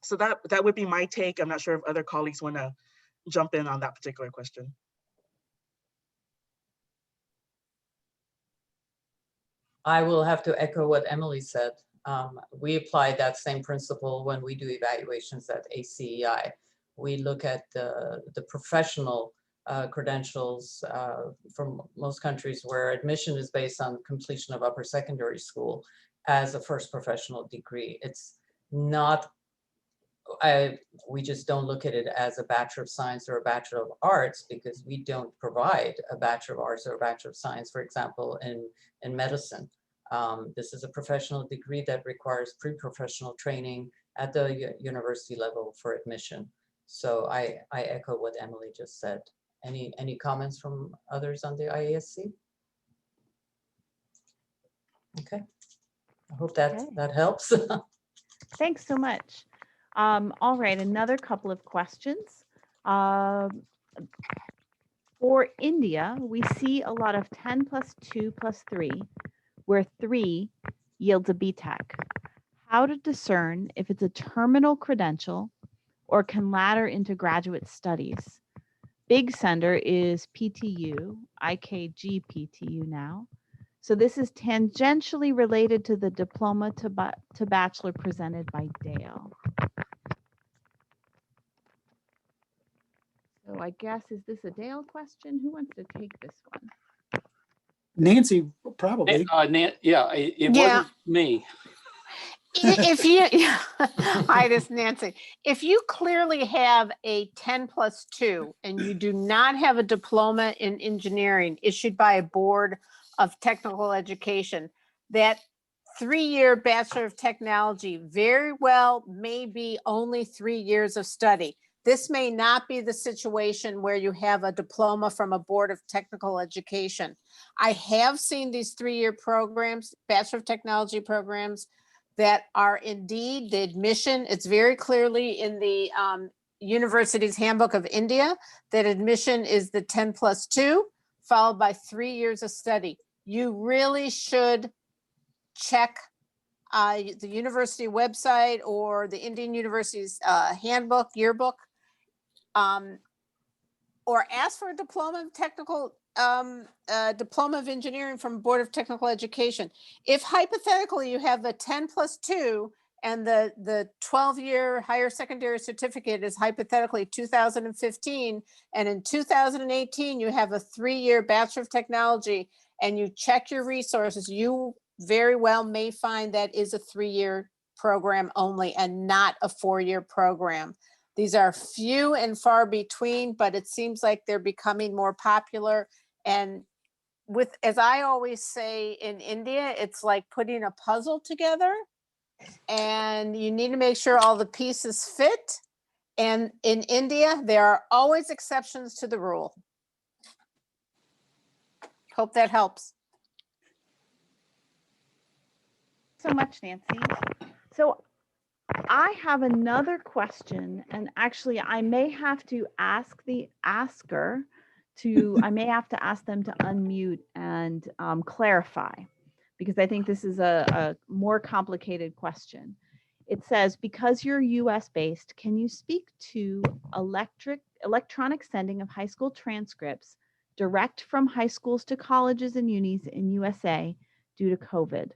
So that would be my take. I'm not sure if other colleagues want to jump in on that particular question. I will have to echo what Emily said. We apply that same principle when we do evaluations at ACEI. We look at the professional credentials from most countries where admission is based on completion of upper secondary school as a first professional degree. It's not, we just don't look at it as a Bachelor of Science or a Bachelor of Arts because we don't provide a Bachelor of Arts or a Bachelor of Science, for example, in medicine. This is a professional degree that requires pre-professional training at the university level for admission. So I echo what Emily just said. Any comments from others on the IASC? Okay, I hope that helps. Thanks so much. All right, another couple of questions. For India, we see a lot of 10+2+3, where 3 yields a BTech. How to discern if it's a terminal credential or can ladder into graduate studies? Big sender is PTU, IKG PTU now. So this is tangentially related to the diploma to bachelor presented by Dale. So I guess, is this a Dale question? Who wants to take this one? Nancy, probably. It Yeah. wasn't me. If you, hi, this is Nancy. If you clearly have a 10+2 and you do not have a diploma in engineering issued by a board of technical education, that 3-year Bachelor of Technology very well may be only 3 years of study. This may not be the situation where you have a diploma from a board of technical education. I have seen these 3-year programs, Bachelor of Technology programs, that are indeed the admission. It's very clearly in the University's Handbook of India that admission is the 10+2 followed by 3 years of study. You really should check the university website or the Indian University's handbook, yearbook, or ask for a diploma of technical Diploma of Engineering from Board of Technical Education. If hypothetically you have the 10+2 and the 12-year higher secondary certificate is hypothetically 2015, and in 2018 you have a 3-year Bachelor of Technology, and you check your resources, you very well may find that is a 3-year program only and not a 4-year program. These are few and far between, but it seems like they're becoming more popular. And with, as I always say in India, it's like putting a puzzle together, and you need to make sure all the pieces fit. And in India, there are always exceptions to the rule. Hope that helps. So much, Nancy. So I have another question, and actually I may have to ask the asker I may have to ask them to unmute and clarify, because I think this is a more complicated question. It says, because you're US based, can you speak to electronic sending of high school transcripts direct from high schools to colleges and unis in USA due to COVID?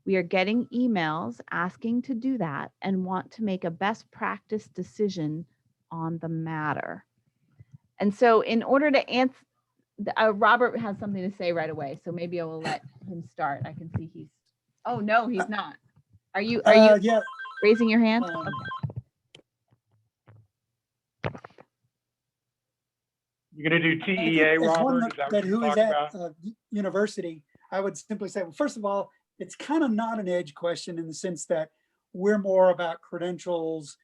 We are getting emails asking to do that and want to make a best practice decision on the matter. And so in order to answer, Robert has something to say right away, so maybe I will let him start. I can see he's, oh no, he's not. Are you Yeah. raising your hand? um, You're gonna do I TEA, think as one Robert? Is that what who you're is talking at about? university, I would simply say, well, first of all, it's kind of not an edge question in the sense that we're more about credentials,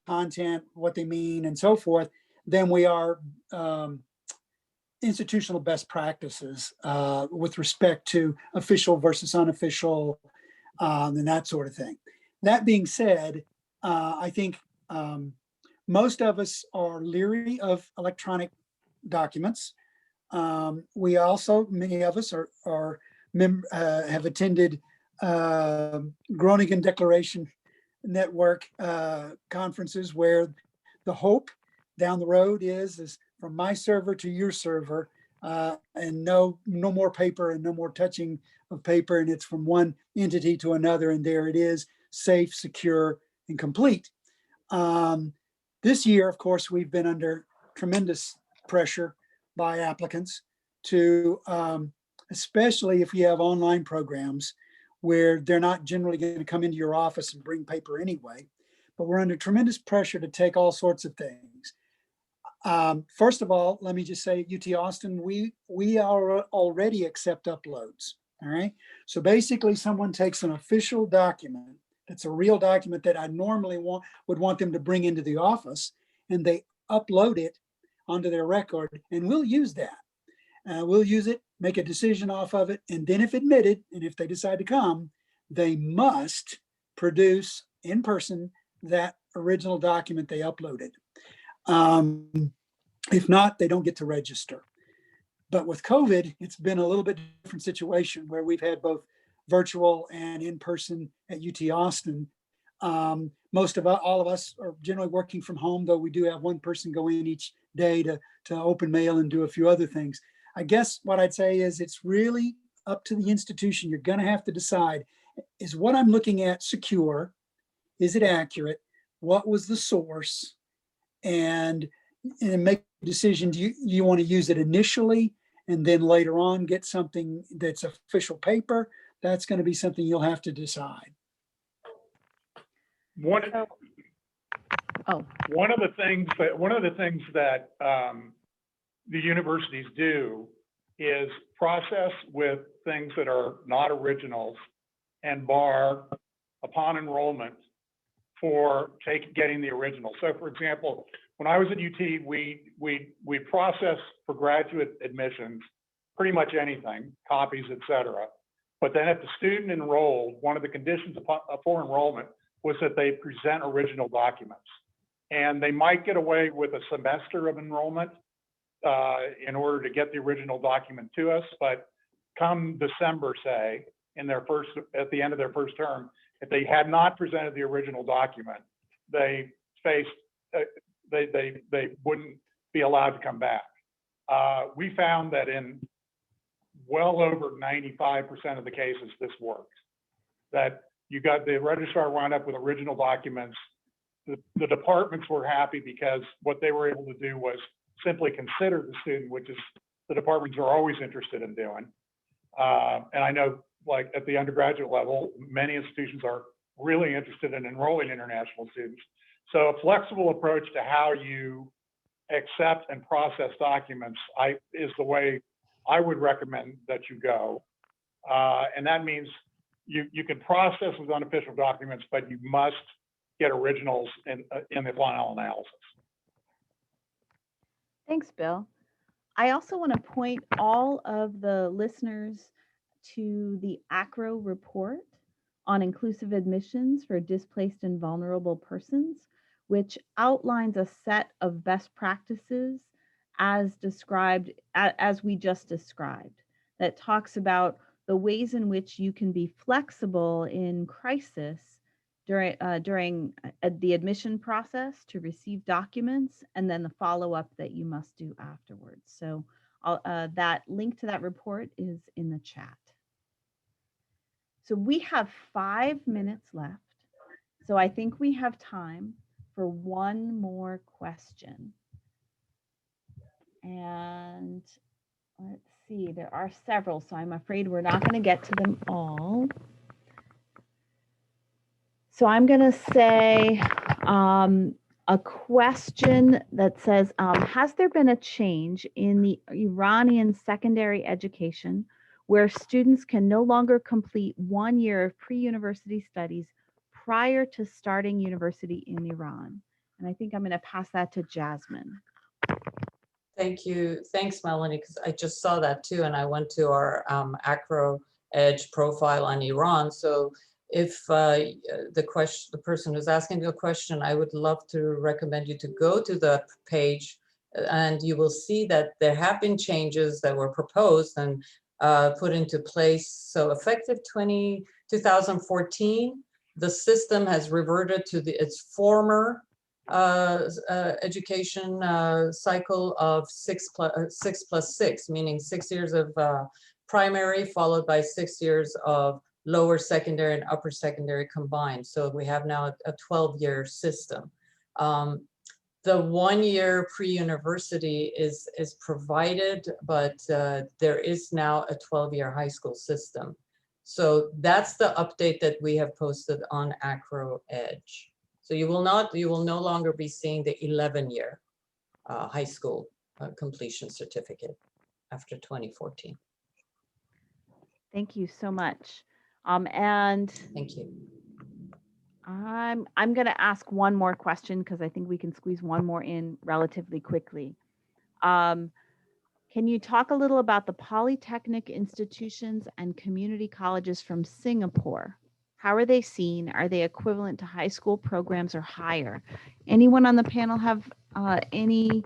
content, what they mean, and so forth, than we are institutional best practices with respect to official versus unofficial and that sort of thing. That being said, I think most of us are leery of electronic documents. We also, many of us have attended Groningen Declaration Network conferences where the hope down the road is from my server to your server, and no more paper and no more touching of paper, and it's from one entity to another, and there it is, safe, secure, and complete. This year, of course, we've been under tremendous pressure by applicants to, especially if you have online programs where they're not generally going to come into your office and bring paper anyway, but we're under tremendous pressure to take all sorts of things. First of all, let me just say at UT Austin, we are already accept uploads, all right? So basically someone takes an official document, that's a real document that I normally would want them to bring into the office, and they upload it onto their record, and we'll use that. We'll use it, make a decision off of it, and then if admitted, and if they decide to come, they must produce in person that original document they uploaded. If not, they don't get to register. But with COVID, it's been a little bit different situation where we've had both virtual and in person at UT Austin. All of us are generally working from home, though we do have one person go in each day to open mail and do a few other things. I guess what I'd say is it's really up to the institution. You're going to have to decide, is what I'm looking at secure? Is it accurate? What was the source? And make a decision. Do you want to use it initially and then later on get something that's official paper? That's going to be something you'll have to decide. One of the things that the universities do is process with things that are not originals and bar upon enrollment for getting the original. So for example, when I was at UT, we process for graduate admissions pretty much anything, copies, et cetera. But then if the student enrolled, one of the conditions for enrollment was that they present original documents. And they might get away with a semester of enrollment in order to get the original document to us. But come December, say, at the end of their first term, if they had not presented the original document, they wouldn't be allowed to come back. we found that in well over 95% of the cases, this worked. That you got the registrar wound up with original documents. The departments were happy because what they were able to do was simply consider the student, which is the departments are always interested in doing. And I know, like at the undergraduate level, many institutions are really interested in enrolling international students. So a flexible approach to how you accept and process documents is the way I would recommend that you go. And that means you can process with unofficial documents, but you must get originals in the final analysis. Thanks, Bill. I also want to point all of the listeners to the ACRO report on inclusive admissions for displaced and vulnerable persons, which outlines a set of best practices as described, as we just described, that talks about the ways in which you can be flexible in crisis during the admission process to receive documents, and then the follow-up that you must do afterwards. So that link to that report is in the chat. So we have 5 minutes left. So I think we have time for one more question. And let's see, there are several, so I'm afraid we're not going to get to them all. So I'm going to say a question that says, has there been a change in the Iranian secondary education where students can no longer complete 1 year of pre-university studies prior to starting university in Iran? And I think I'm going to pass that to Jasmine. Thank you. Thanks, Melanie, because I just saw that too, and I went to our ACRO Edge profile on Iran. So if the person who's asking the question, I would love to recommend you to go to the page, and you will see that there have been changes that were proposed and put into place. So effective 2014, the system has reverted to its former education cycle of 6+6, meaning 6 years of primary followed by 6 years of lower secondary and upper secondary combined. So we have now a 12-year system. The 1 year pre-university is provided, but there is now a 12-year high school system. So that's the update that we have posted on ACRO Edge. So you will no longer be seeing the 11-year high school completion certificate after 2014. Thank you so much. And Thank you. I'm going to ask one more question because I think we can squeeze one more in relatively quickly. Can you talk a little about the polytechnic institutions and community colleges from Singapore? How are they seen? Are they equivalent to high school programs or higher? Anyone on the panel have any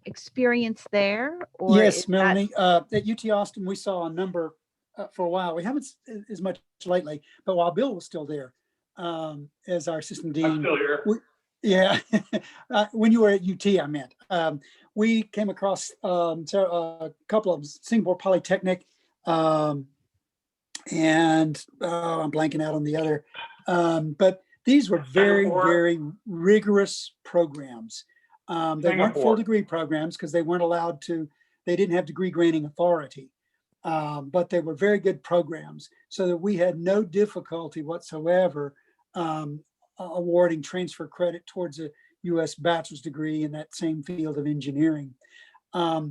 experience there? Or Yes, Melanie, at UT Austin, we saw a number for a while. We haven't as much lately, but while Bill was still there as our assistant dean. I'm still here. Yeah, when you were at UT, I meant. We came across a couple of Singapore Polytechnic, and I'm blanking out on the other. But these were very, very rigorous programs. They weren't full degree programs because they weren't allowed to, they didn't have degree granting authority. But they were very good programs so that we had no difficulty whatsoever awarding transfer credit towards a U.S. bachelor's degree in that same field of engineering.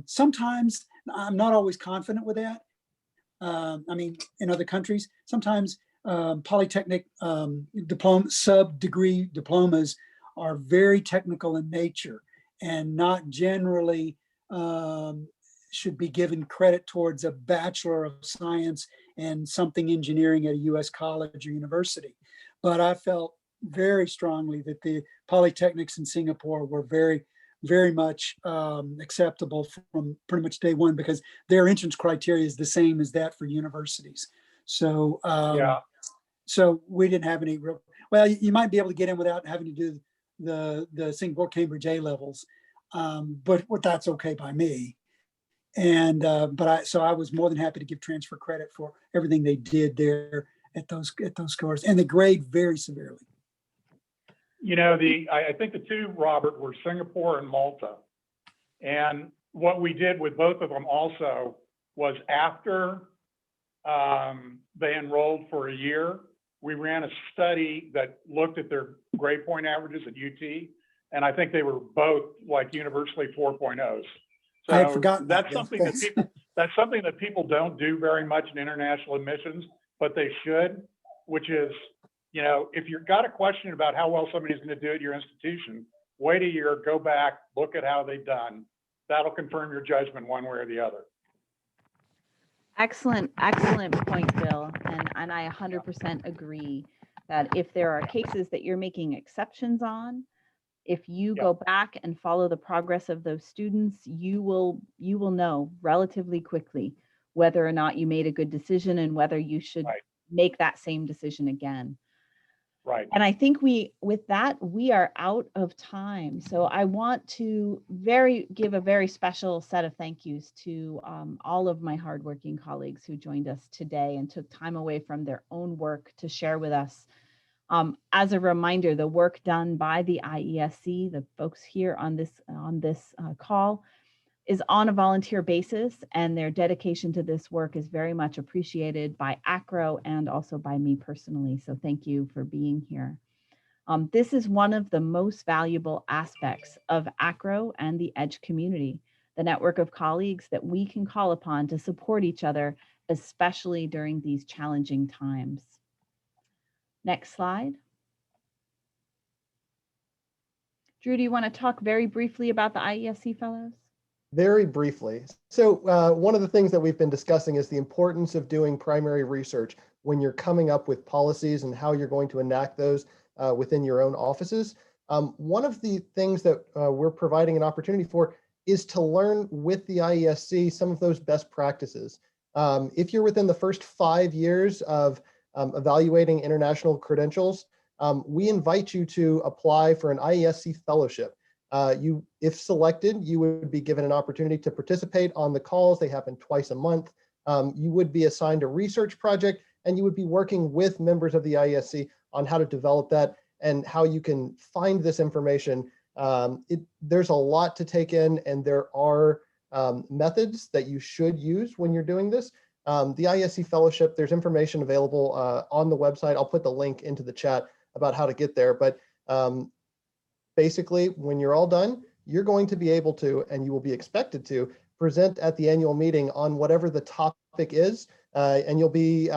Sometimes, I'm not always confident with that. I mean, in other countries, sometimes polytechnic sub-degree diplomas are very technical in nature and not generally should be given credit towards a Bachelor of Science and something engineering at a U.S. college or university. But I felt very strongly that the polytechnics in Singapore were very, very much acceptable from pretty much day one because their entrance criteria is the same as that for universities. So, so we didn't have any real, well, you might be able to get in without having to do the Singapore Cambridge A levels, but that's okay by me. So I was more than happy to give transfer credit for everything they did there at those scores, and they grade very severely. You know, I think the two, Robert, were Singapore and Malta. And what we did with both of them also was after they enrolled for a year, we ran a study that looked at their grade point averages at UT. And I think they were both like universally 4.0s. I had So forgotten that, that's Bill. something that Thanks. that's something that people don't do very much in international admissions, but they should, which is, you know, if you've got a question about how well somebody's going to do at your institution, wait a year, go back, look at how they've done. That'll confirm your judgment one way or the other. Excellent point, Bill. And I 100% agree that if there are cases that you're making exceptions on, if you go back and follow the progress of those students, you will know relatively quickly whether or not you made a good decision and whether you should make that same decision again. Right. And I think with that, we are out of time. So I want to give a very special set of thank yous to all of my hardworking colleagues who joined us today and took time away from their own work to share with us. As a reminder, the work done by the IESC, the folks here on this call, is on a volunteer basis, and their dedication to this work is very much appreciated by ACRO and also by me personally. So thank you for being here. This is one of the most valuable aspects of ACRO and the EDGE community, the network of colleagues that we can call upon to support each other, especially during these challenging times. Next slide. Drew, do you want to talk very briefly about the IESC Fellows? Very briefly. So one of the things that we've been discussing is the importance of doing primary research when you're coming up with policies and how you're going to enact those within your own offices. One of the things that we're providing an opportunity for is to learn with the IESC some of those best practices. If you're within the first 5 years of evaluating international credentials, we invite you to apply for an IESC fellowship. If selected, you would be given an opportunity to participate on the calls. They happen twice a month. You would be assigned a research project, and you would be working with members of the IESC on how to develop that and how you can find this information. There's a lot to take in, and there are methods that you should use when you're doing this. The IESC Fellowship, there's information available on the website. I'll put the link into the chat about how to get there. But basically, when you're all done, you're going to be able to, and you will be expected to, present at the annual meeting on whatever the topic is, and you'll be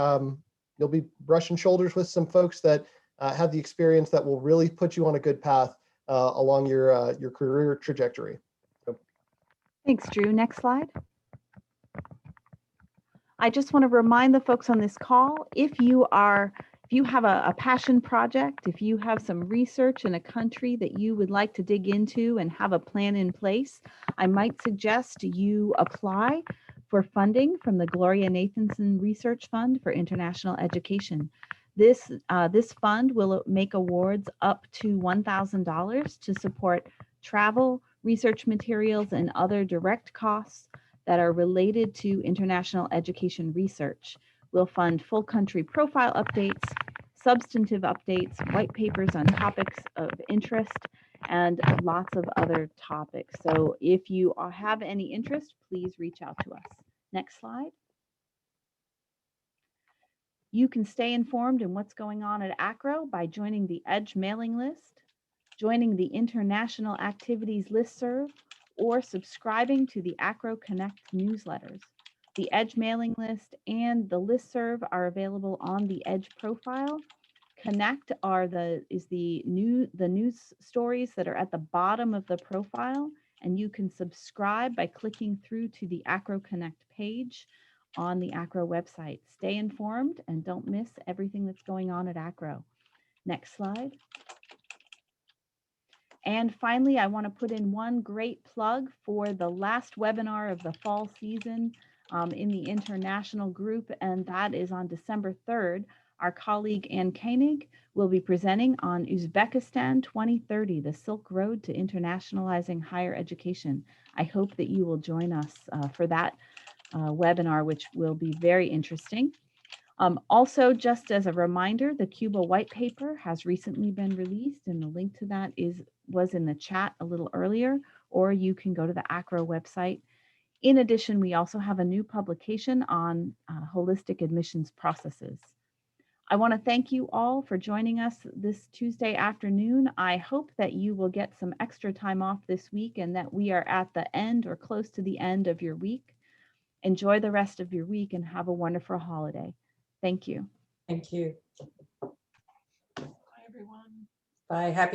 brushing shoulders with some folks that have the experience that will really put you on a good path along your career trajectory. So. Thanks, Drew. Next slide. I just want to remind the folks on this call, if you have a passion project, if you have some research in a country that you would like to dig into and have a plan in place, I might suggest you apply for funding from the Gloria Nathanson Research Fund for International Education. This fund will make awards up to $1,000 to support travel, research materials, and other direct costs that are related to international education research. We'll fund full country profile updates, substantive updates, white papers on topics of interest, and lots of other topics. So if you have any interest, please reach out to us. Next slide. You can stay informed in what's going on at ACRO by joining the EDGE mailing list, joining the International Activities Listserv, or subscribing to the ACRO Connect newsletters. The EDGE mailing list and the listserv are available on the EDGE profile. Connect is the news stories that are at the bottom of the profile, and you can subscribe by clicking through to the ACRO Connect page on the ACRO website. Stay informed and don't miss everything that's going on at ACRO. Next slide. And finally, I want to put in one great plug for the last webinar of the fall season in the international group, and that is on December 3rd. Our colleague Ann Koenig will be presenting on Uzbekistan 2030, the Silk Road to Internationalizing Higher Education. I hope that you will join us for that webinar, which will be very interesting. Also, just as a reminder, the Cuba White Paper has recently been released, and the link to that was in the chat a little earlier, or you can go to the ACRO website. In addition, we also have a new publication on holistic admissions processes. I want to thank you all for joining us this Tuesday afternoon. I hope that you will get some extra time off this week and that we are at the end or close to the end of your week. Enjoy the rest of your week and have a wonderful holiday. Thank you. Thank you. Bye, everyone. Bye. Happy